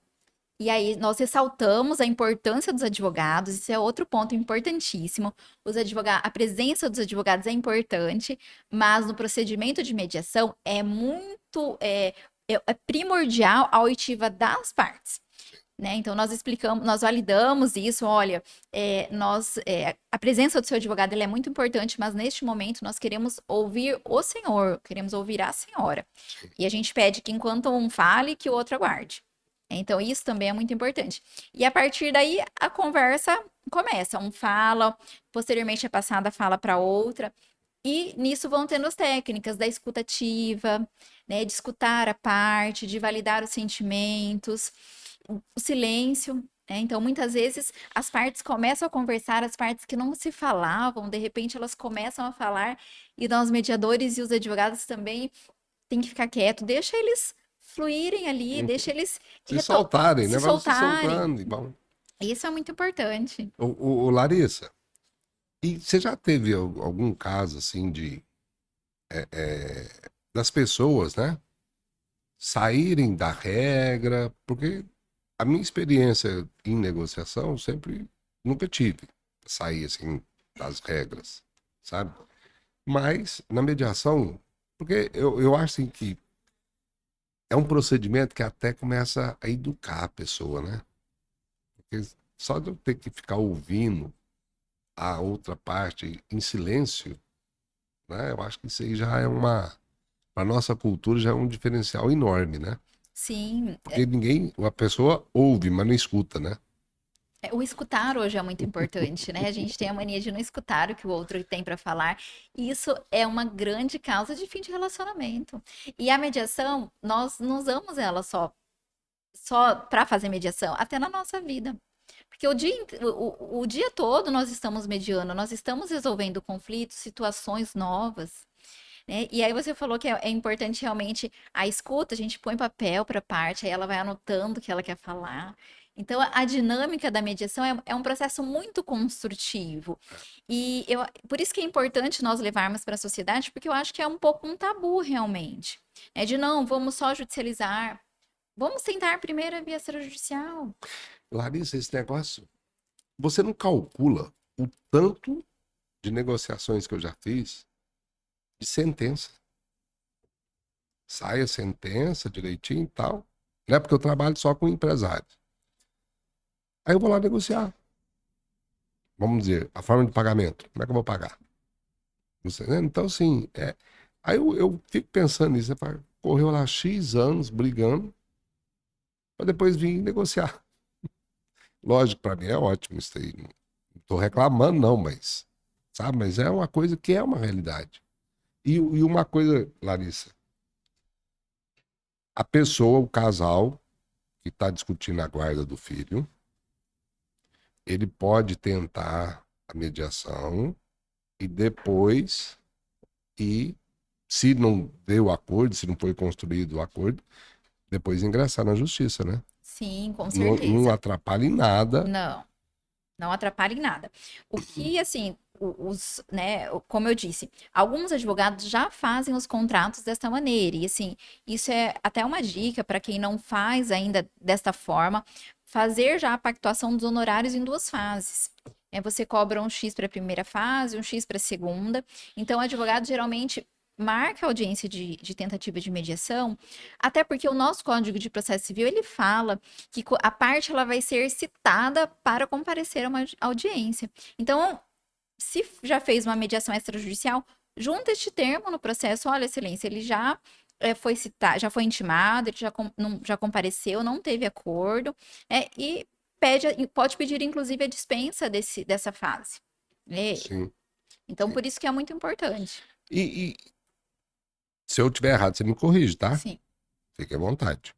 E aí, nós ressaltamos a importância dos advogados, isso é outro ponto importantíssimo. Os advogados, a presença dos advogados é importante, mas no procedimento de mediação é é primordial a oitiva das partes. Né? Então, nós explicamos, nós validamos isso. Olha, a presença do seu advogado ele é muito importante, mas neste momento nós queremos ouvir o senhor, queremos ouvir a senhora. E a gente pede que enquanto um fale, que o outro aguarde. Então, isso também é muito importante. E a partir daí, a conversa começa. Um fala, posteriormente é passada a fala para outra. E nisso vão tendo as técnicas da escutativa, né, de escutar a parte, de validar os sentimentos, o silêncio, né? Então, muitas vezes as partes começam a conversar, as partes que não se falavam, de repente elas começam a falar, e nós, mediadores e os advogados também, tem que ficar quieto, deixa eles fluírem ali, deixa eles Se soltarem, né? se Vamos se soltarem. soltando. Vamos. Isso é muito importante. Ô, Larissa, e você já teve algum caso assim de das pessoas, né? Saírem da regra, porque a minha experiência em negociação sempre nunca tive sair assim das regras, sabe? Mas na mediação, porque eu acho assim que é um procedimento que até começa a educar a pessoa, né? Porque só de eu ter que ficar ouvindo a outra parte em silêncio, né? Eu acho que isso aí já é para nossa cultura já é um diferencial enorme, né? Sim, Porque ninguém, a pessoa ouve, mas não escuta, né? o escutar hoje é muito importante, né? A gente tem a mania de não escutar o que o outro tem para falar, e isso é uma grande causa de fim de relacionamento. E a mediação, nós não usamos ela só para fazer mediação, até na nossa vida. Porque o dia todo nós estamos mediando, nós estamos resolvendo conflitos, situações novas, né? E aí você falou que é importante realmente a escuta, a gente põe papel para parte, aí ela vai anotando o que ela quer falar. Então, a dinâmica da mediação é um processo muito construtivo. Por isso que é importante nós levarmos para a sociedade, porque eu acho que é um pouco um tabu realmente. É de não, vamos só judicializar. Vamos tentar primeiro a via extrajudicial. Larissa, esse negócio, você não calcula o tanto de negociações que eu já fiz de sentença. Sai a sentença direitinho e tal, né? Porque eu trabalho só com empresários. Aí eu vou lá negociar. Vamos dizer, a forma de pagamento. Como é que eu vou pagar? Você, né? Então, assim, aí eu fico pensando nisso. Você fala, correu lá X anos brigando, para depois vir negociar. Lógico, para mim é ótimo isso aí. Não tô reclamando, não, mas, sabe? Mas é uma coisa que é uma realidade. E uma coisa, Larissa, a pessoa, o casal que está discutindo a guarda do filho, ele pode tentar a mediação e depois, e se não deu acordo, se não foi construído o acordo, depois ingressar na justiça, né? Sim, com Não certeza. atrapalha em nada. Não. Não atrapalha em nada. O que, assim, né, como eu disse, alguns advogados já fazem os contratos desta maneira. E, assim, isso é até uma dica para quem não faz ainda desta forma, fazer já a pactuação dos honorários em duas fases. Você cobra um X para a primeira fase, um X para a segunda. Então, o advogado geralmente marca a audiência de tentativa de mediação, até porque o nosso Código de Processo Civil, ele fala que a parte ela vai ser citada para comparecer a uma audiência. Então, se já fez uma mediação extrajudicial, junta este termo no processo, olha, excelência, ele já foi citado, já foi intimado, ele já compareceu, não teve acordo, e pode pedir, inclusive, a dispensa dessa fase. né? Sim. Então, por isso que é muito importante. E se eu tiver errado, você me corrige, tá? Sim. Fique à vontade.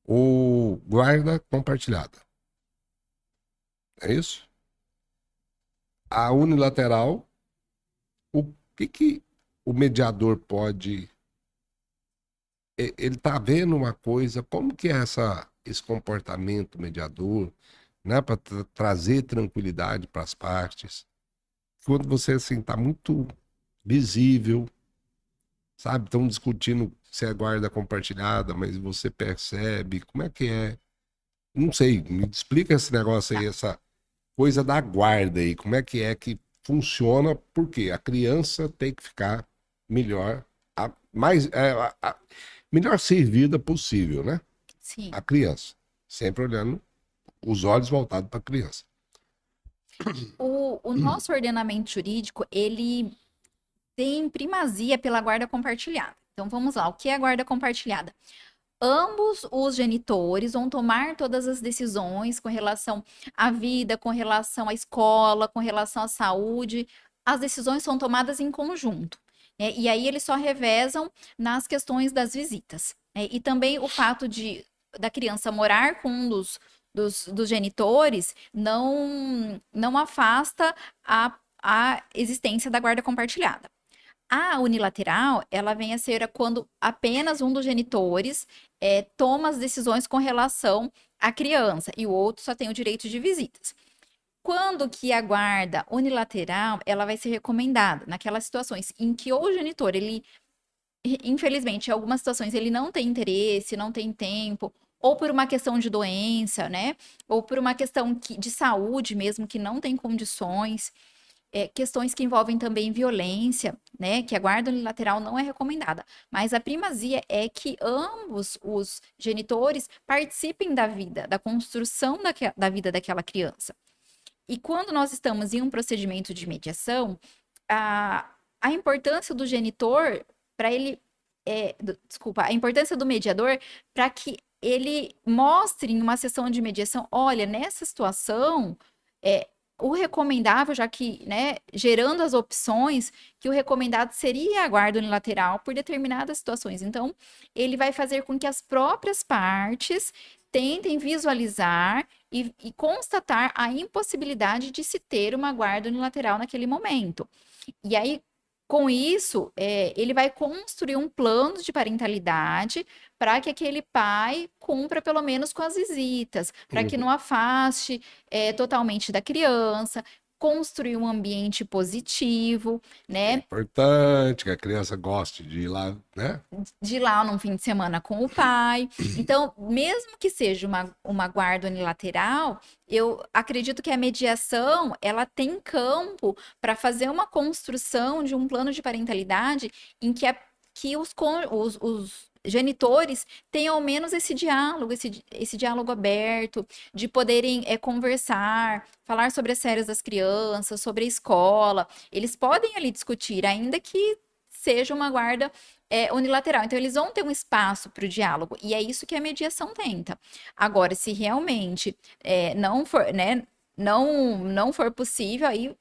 O guarda compartilhada. É isso? A unilateral, o que que o mediador pode. Ele está vendo uma coisa, como que é esse comportamento mediador, né, para trazer tranquilidade para as partes. Quando você assim está muito visível, sabe? Estão discutindo se é guarda compartilhada, mas você percebe como é que é. Não sei, me explica esse negócio aí, Tá. essa coisa da guarda aí, como é que funciona, porque a criança tem que ficar melhor, mais, melhor servida possível, né? Sim. A criança, sempre olhando os olhos voltados para a criança. O nosso ordenamento jurídico, ele tem primazia pela guarda compartilhada. Então vamos lá, o que é a guarda compartilhada? Ambos os genitores vão tomar todas as decisões com relação à vida, com relação à escola, com relação à saúde. As decisões são tomadas em conjunto, né? E aí eles só revezam nas questões das visitas, né? E também o fato da criança morar com um dos genitores não afasta a existência da guarda compartilhada. A unilateral, ela vem a ser quando apenas um dos genitores toma as decisões com relação à criança e o outro só tem o direito de visitas. Quando que a guarda unilateral, ela vai ser recomendada? Naquelas situações em que o genitor, ele, infelizmente, em algumas situações, ele não tem interesse, não tem tempo, ou por uma questão de doença, né? Ou por uma questão de saúde mesmo, que não tem condições, questões que envolvem também violência, né? Que a guarda unilateral não é recomendada. Mas a primazia é que ambos os genitores participem da vida, da construção da vida daquela criança. E quando nós estamos em um procedimento de mediação, a importância do genitor para ele, desculpa, a importância do mediador para que ele mostre em uma sessão de mediação, olha, nessa situação, é, o recomendável, já que, né, gerando as opções, que o recomendado seria a guarda unilateral por determinadas situações. Então, ele vai fazer com que as próprias partes tentem visualizar e constatar a impossibilidade de se ter uma guarda unilateral naquele momento. E aí, com isso, ele vai construir um plano de parentalidade para que aquele pai cumpra pelo menos com as visitas, para que Uhum. não afaste totalmente da criança, construir um ambiente positivo, É né? importante que a criança goste de ir lá, né? De ir lá num fim de semana com o pai. Então, mesmo que seja uma guarda unilateral, eu acredito que a mediação, ela tem campo para fazer uma construção de um plano de parentalidade em que os genitores tenham ao menos esse diálogo aberto, de poderem conversar, falar sobre as séries das crianças, sobre a escola. Eles podem ali discutir, ainda que seja uma guarda unilateral. Então, eles vão ter um espaço para o diálogo, e é isso que a mediação tenta. Agora, se realmente não for, né, não for possível, aí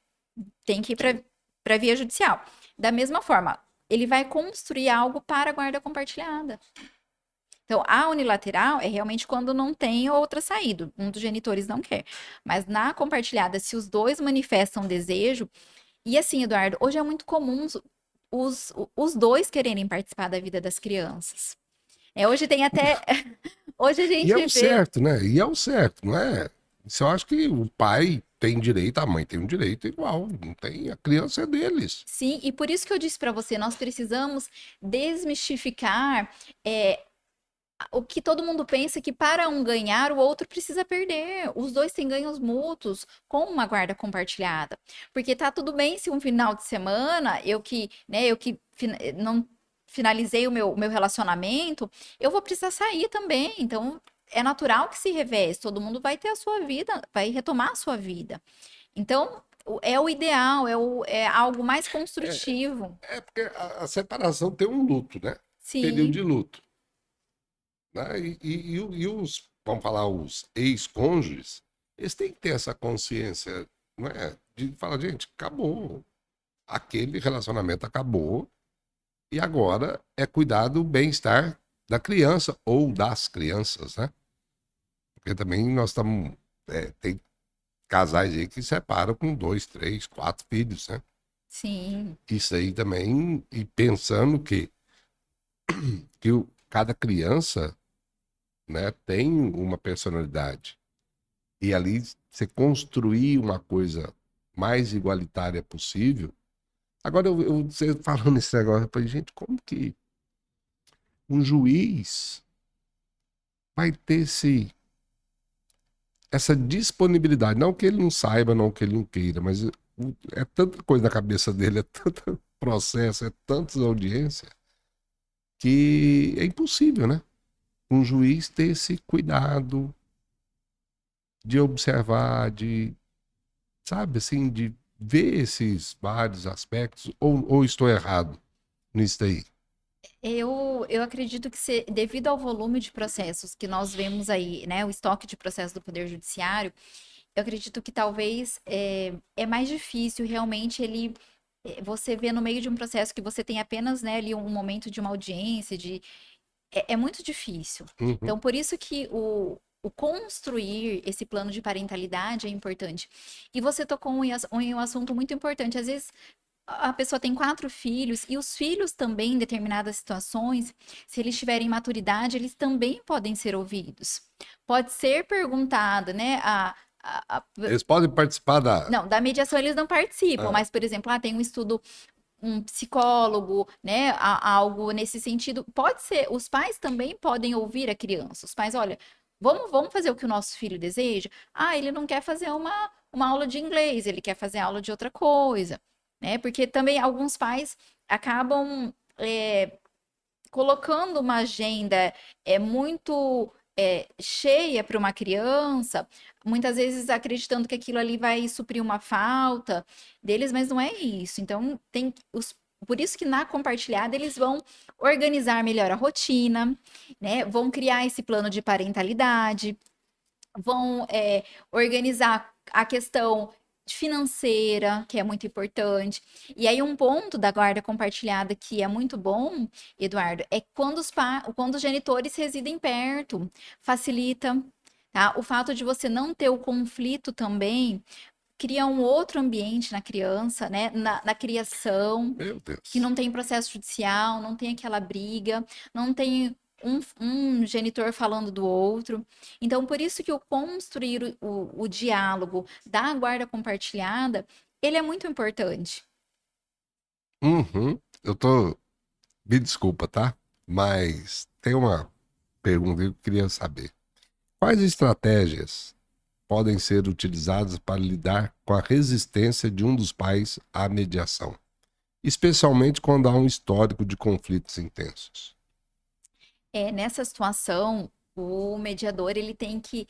tem que ir para via judicial. Da mesma forma, ele vai construir algo para a guarda compartilhada. Então, a unilateral é realmente quando não tem outra saída, um dos genitores não quer. Mas na compartilhada, se os dois manifestam desejo, e assim, Eduardo, hoje é muito comum os dois quererem participar da vida das crianças. Hoje tem até. Hoje a E é gente o vê. certo, né? E é o certo, não é? Isso eu acho que o pai tem direito, a mãe tem um direito igual. Não tem, a criança é deles. Sim, e por isso que eu disse para você, nós precisamos desmistificar o que todo mundo pensa que para um ganhar, o outro precisa perder. Os dois têm ganhos mútuos com uma guarda compartilhada. Porque tá tudo bem se um final de semana não finalizei o meu relacionamento, eu vou precisar sair também. Então, é natural que se reveze, todo mundo vai ter a sua vida, vai retomar a sua vida. Então, é o ideal, é algo mais É, construtivo. é porque a separação tem um luto, né? Período Sim, de luto. Né? E os, vamos falar, os ex-cônjuges, eles têm que ter essa consciência, não é? De falar, gente, acabou. Aquele relacionamento acabou. E agora é cuidar do bem-estar da criança ou das crianças, né? Porque também nós estamos. Tem casais aí que separam com dois, três, quatro filhos, né? Sim. Isso aí também, e pensando que cada criança, né, tem uma personalidade. E ali você construir uma coisa mais igualitária possível. Agora, você falando esse negócio, eu falei, gente, como que um juiz vai ter essa disponibilidade? Não que ele não saiba, não que ele não queira, mas é tanta coisa na cabeça dele, é tanto processo, é tantas audiências, que é impossível, né? Um juiz ter esse cuidado de observar, sabe, assim, de ver esses vários aspectos, ou estou errado nisso daí? Eu acredito que devido ao volume de processos que nós vemos aí, né, o estoque de processos do Poder Judiciário, eu acredito que talvez é mais difícil realmente você vê no meio de um processo que você tem apenas, né, ali um momento de uma audiência, é muito difícil. Uhum. Então, por isso que o construir esse plano de parentalidade é importante. E você tocou em um assunto muito importante. Às vezes, a pessoa tem 4 filhos e os filhos também, em determinadas situações, se eles tiverem maturidade, eles também podem ser ouvidos. Pode ser perguntado, né? Eles podem participar da. Não, da mediação eles não participam, Ah, mas, por exemplo, tem um estudo, um psicólogo, né? Algo nesse sentido. Pode ser, os pais também podem ouvir a criança. Os pais, olha, vamos fazer o que o nosso filho deseja? Ah, ele não quer fazer uma aula de inglês, ele quer fazer aula de outra coisa, né? Porque também alguns pais acabam colocando uma agenda muito cheia para uma criança, muitas vezes acreditando que aquilo ali vai suprir uma falta deles, mas não é isso. Então, por isso que na compartilhada eles vão organizar melhor a rotina, né? Vão criar esse plano de parentalidade, vão organizar a questão financeira, que é muito importante. E aí, um ponto da guarda compartilhada que é muito bom, Eduardo, é quando os genitores residem perto, facilita, tá? O fato de você não ter o conflito também cria um outro ambiente na criança, né? Na criação, meu que Deus. não tem processo judicial, não tem aquela briga, não tem um genitor falando do outro. Então, por isso que o construir o diálogo da guarda compartilhada, ele é muito importante. Uhum. Eu tô. Me desculpa, tá? Mas tem uma pergunta que eu queria saber. Quais estratégias podem ser utilizadas para lidar com a resistência de um dos pais à mediação, especialmente quando há um histórico de conflitos intensos? Nessa situação, o mediador ele tem que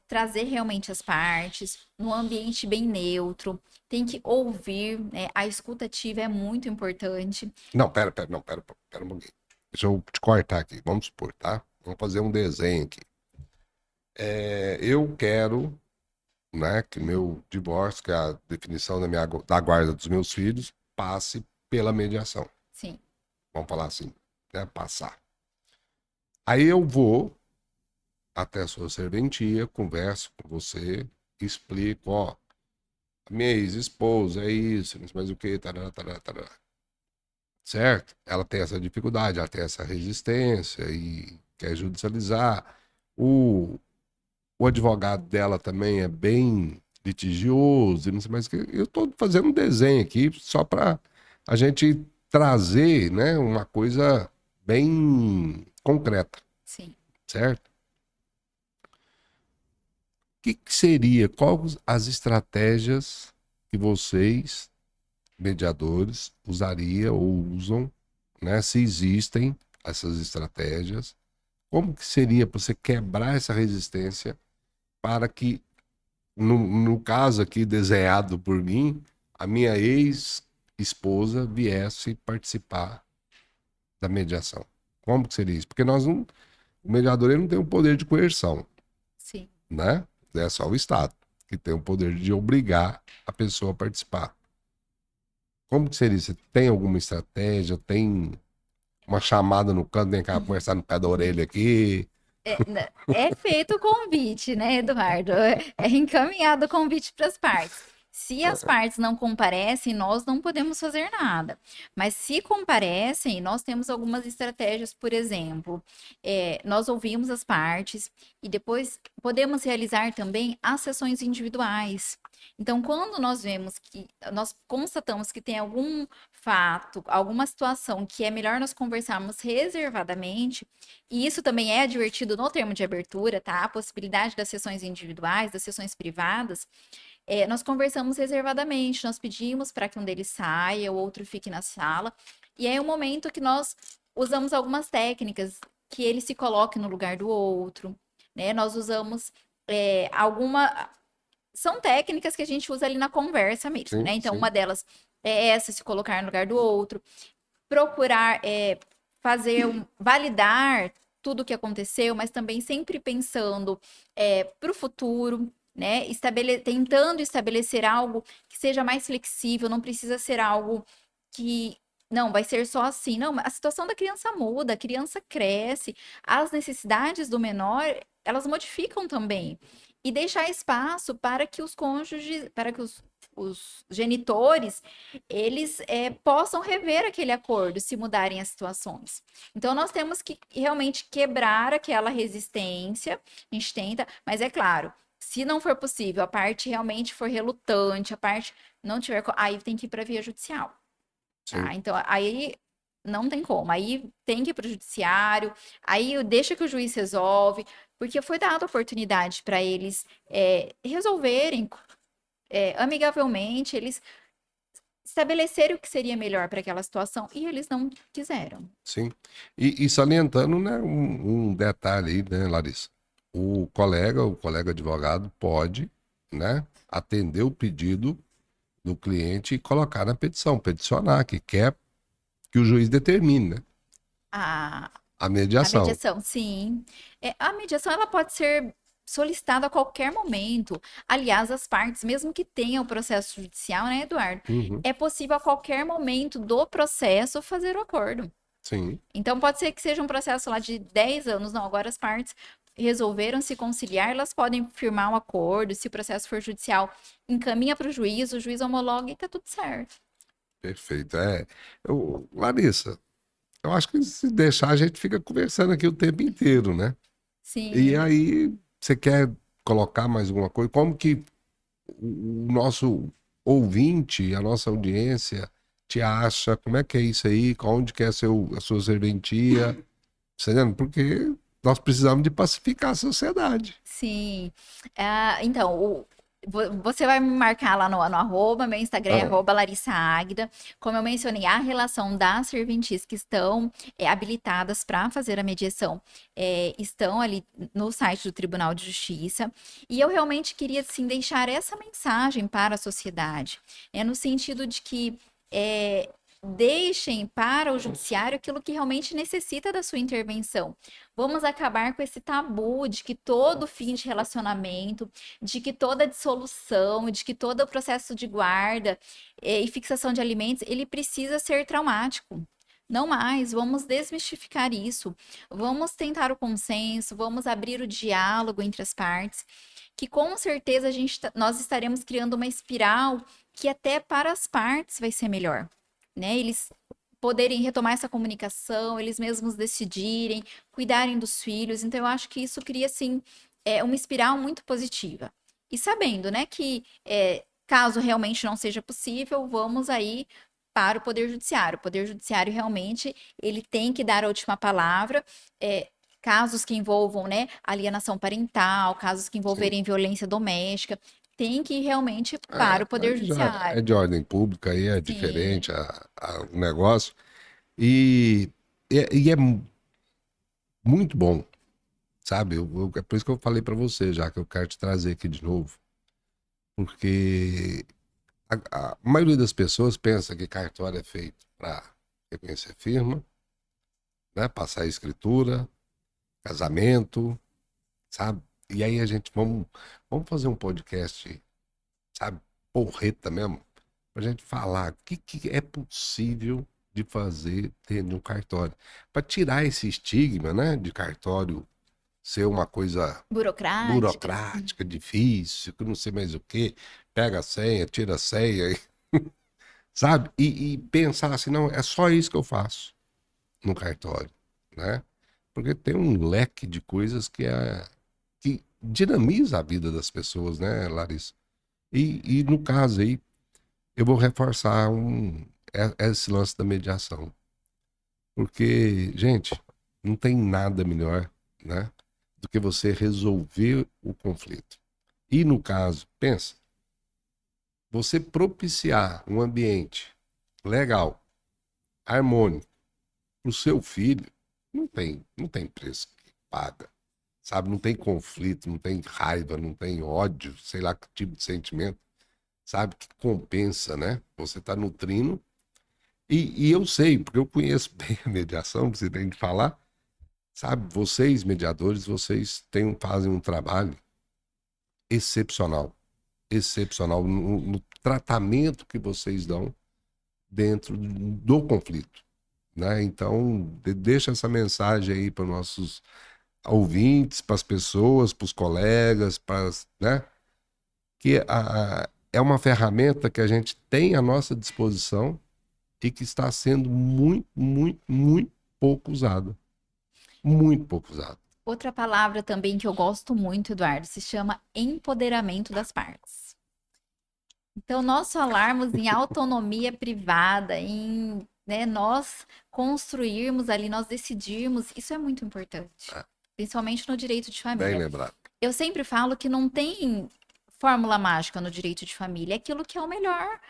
trazer realmente as partes num ambiente bem neutro, tem que ouvir, né? A escuta ativa é muito importante. Não, não, pera um pouquinho. Deixa eu te cortar aqui. Vamos supor, tá? Vamos fazer um desenho aqui. Eu quero, né, que meu divórcio, que é a definição da guarda dos meus filhos, passe pela mediação. Sim, Vamos falar assim, né? Passar. Aí eu vou até a sua serventia, converso com você, explico, ó, a minha ex-esposa é isso, mas o que, tarará, tarará, tarará. Certo? Ela tem essa dificuldade, ela tem essa resistência e quer judicializar. O, o advogado dela também é bem litigioso, e não sei mais o que. Eu estou fazendo um desenho aqui só para a gente trazer, né, uma coisa bem concreta, sim. certo? Que seria, quais as estratégias que vocês, mediadores, usaria ou usam, né? Se existem essas estratégias, como que seria para você quebrar essa resistência para que, no caso aqui desenhado por mim, a minha ex-esposa viesse participar da mediação? Como que seria isso? Porque o mediador ele não tem o poder de coerção, Sim. né? É só o Estado que tem o poder de obrigar a pessoa a participar. Como que seria? Você tem alguma estratégia? Tem uma chamada no canto, vem cá conversar no pé da orelha aqui? É feito o convite, né, Eduardo? É encaminhado o convite para as partes. Se as partes não comparecem, nós não podemos fazer nada. Mas se comparecem, nós temos algumas estratégias, por exemplo, nós ouvimos as partes e depois podemos realizar também as sessões individuais. Então, quando nós vemos que nós constatamos que tem algum fato, alguma situação que é melhor nós conversarmos reservadamente, e isso também é advertido no termo de abertura, tá? A possibilidade das sessões individuais, das sessões privadas, nós conversamos reservadamente, nós pedimos para que um deles saia, o outro fique na sala, e é o momento que nós usamos algumas técnicas que ele se coloque no lugar do outro, né? Nós usamos alguma. São técnicas que a gente usa ali na conversa mesmo, Sim, né? Então, uma sim, delas é essa, se colocar no lugar do outro, procurar validar tudo o que aconteceu, mas também sempre pensando para o futuro, né? Tentando estabelecer algo que seja mais flexível, não precisa ser algo que não vai ser só assim. Não, a situação da criança muda, a criança cresce, as necessidades do menor, elas modificam também. E deixar espaço para que os cônjuges, para que os genitores eles possam rever aquele acordo se mudarem as situações. Então, nós temos que realmente quebrar aquela resistência, a gente tenta, mas é claro, se não for possível, a parte realmente for relutante, a parte não tiver, aí tem que ir para a via judicial, sim. tá? Então, aí não tem como, aí tem que ir para o judiciário, aí deixa que o juiz resolve, porque foi dada oportunidade para eles resolverem amigavelmente, eles estabelecer o que seria melhor para aquela situação e eles não quiseram. Sim. E salientando, né, um detalhe aí, né, Larissa? O colega advogado pode, né, atender o pedido do cliente e colocar na petição, peticionar, que quer que o juiz determine, né, A, a a mediação. mediação, sim. A mediação ela pode ser solicitada a qualquer momento. Aliás, as partes, mesmo que tenham o processo judicial, né, Eduardo? Uhum, É possível a qualquer momento do processo fazer o acordo. sim. Então, pode ser que seja um processo lá de 10 anos, não, agora as partes resolveram se conciliar, elas podem firmar um acordo, se o processo for judicial, encaminha para o juiz homologa e tá tudo certo. Perfeito. Larissa, eu acho que se deixar a gente fica conversando aqui o tempo inteiro, né? E Sim. aí, você quer colocar mais alguma coisa? Como que o nosso ouvinte, a nossa audiência te acha? Como é que é isso aí? Onde que é a sua serventia? Tá entendendo? Porque nós precisamos de pacificar a sociedade. Sim. Então, você vai me marcar lá no arroba, meu Instagram é Ah, arroba Larissa Águida. Como eu mencionei, a relação das serventis que estão habilitadas para fazer a mediação estão ali no site do Tribunal de Justiça. E eu realmente queria, assim, deixar essa mensagem para a sociedade, no sentido de que é, deixem para o judiciário aquilo que realmente necessita da sua intervenção. Vamos acabar com esse tabu de que todo fim de relacionamento, de que toda dissolução, de que todo o processo de guarda e fixação de alimentos, ele precisa ser traumático. Não mais, vamos desmistificar isso. Vamos tentar o consenso, vamos abrir o diálogo entre as partes, que com certeza nós estaremos criando uma espiral que até para as partes vai ser melhor, né? Eles poderem retomar essa comunicação, eles mesmos decidirem, cuidarem dos filhos. Então, eu acho que isso cria, assim, uma espiral muito positiva. E sabendo, né, que caso realmente não seja possível, vamos aí para o Poder Judiciário. O Poder Judiciário realmente, ele tem que dar a última palavra. Casos que envolvam, né, alienação parental, casos que sim. envolverem violência doméstica, tem que ir realmente para o Poder Aí já é Judiciário. de ordem pública, aí é Sim, diferente o negócio. E, e é muito bom, sabe? É por isso que eu falei para você, já que eu quero te trazer aqui de novo. Porque a maioria das pessoas pensa que cartório é feito para reconhecer firma, né? Passar a escritura, casamento, sabe? E aí vamos fazer um podcast, sabe? Porreta mesmo, pra gente falar o que é possível de fazer dentro de um cartório. Para tirar esse estigma, né? De cartório ser uma coisa Burocrática. burocrática, difícil, que não sei mais o quê, pega a senha, tira a senha, sabe? E pensar assim, não, é só isso que eu faço no cartório, né? Porque tem um leque de coisas que dinamiza a vida das pessoas, né, Larissa? E no caso aí, eu vou reforçar esse lance da mediação. Porque, gente, não tem nada melhor, né, do que você resolver o conflito. E no caso, pensa, você propiciar um ambiente legal, harmônico, para o seu filho, não tem preço que paga, sabe? Não tem conflito, não tem raiva, não tem ódio, sei lá que tipo de sentimento, sabe? Que compensa, né? Você está nutrindo. E eu sei, porque eu conheço bem a mediação, que você tem que falar, sabe? Vocês, mediadores, vocês fazem um trabalho excepcional, excepcional no tratamento que vocês dão dentro do conflito, né? Então, deixa essa mensagem aí para nossos ouvintes, para as pessoas, para os colegas, né? Que é uma ferramenta que a gente tem à nossa disposição e que está sendo muito, muito, muito pouco usada. Muito pouco usada. Outra palavra também que eu gosto muito, Eduardo, se chama empoderamento das partes. Então, nós falarmos em autonomia privada, em, né, nós construirmos ali, nós decidirmos, isso é muito importante, principalmente no direito de Bem família. lembrado. Eu sempre falo que não tem fórmula mágica no direito de família, é aquilo que é o melhor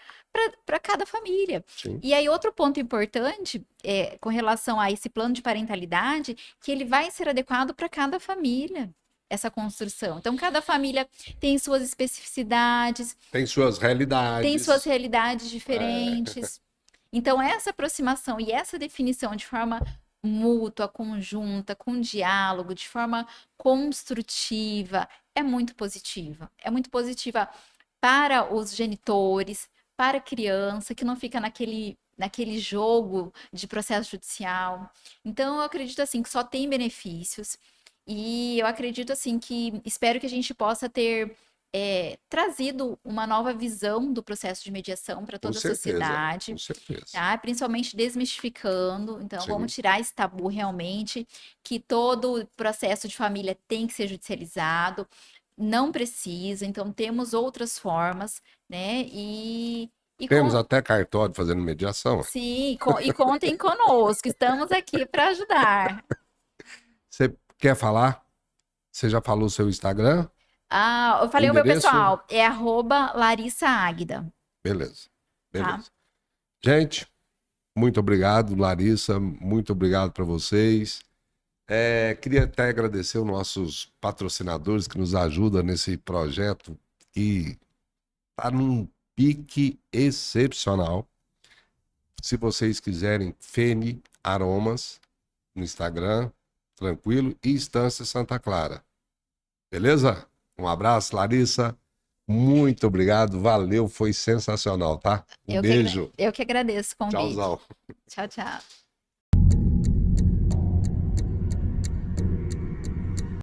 para cada família. Sim. E aí, outro ponto importante com relação a esse plano de parentalidade, que ele vai ser adequado para cada família, essa construção. Então, cada família tem suas especificidades, Tem suas realidades. tem suas realidades diferentes. Então, essa aproximação e essa definição de forma mútua, conjunta, com diálogo, de forma construtiva, é muito positiva. É muito positiva para os genitores, para a criança, que não fica naquele jogo de processo judicial. Então, eu acredito assim que só tem benefícios. E eu acredito assim que espero que a gente possa ter trazido uma nova visão do processo de mediação para Com toda a certeza. sociedade, Com certeza. tá? Principalmente desmistificando. Então, Sim. vamos tirar esse tabu realmente, que todo processo de família tem que ser judicializado. Não precisa, então temos outras formas, né? Temos até cartório fazendo mediação. Sim, e contem conosco, estamos aqui para ajudar. Você quer falar? Você já falou o seu Instagram? Ah, eu falei o meu Endereço? pessoal, é @Larissa Águida. Beleza. Tá. Beleza. Gente, muito obrigado, Larissa. Muito obrigado para vocês. Queria até agradecer os nossos patrocinadores que nos ajudam nesse projeto que está num pique excepcional. Se vocês quiserem, Fene Aromas no Instagram, tranquilo, e Estância Santa Clara. Beleza? Um abraço, Larissa. Muito obrigado, valeu, foi sensacional, tá? Um beijo. Eu que agradeço o convite. Tchauzão. Tchau, tchau.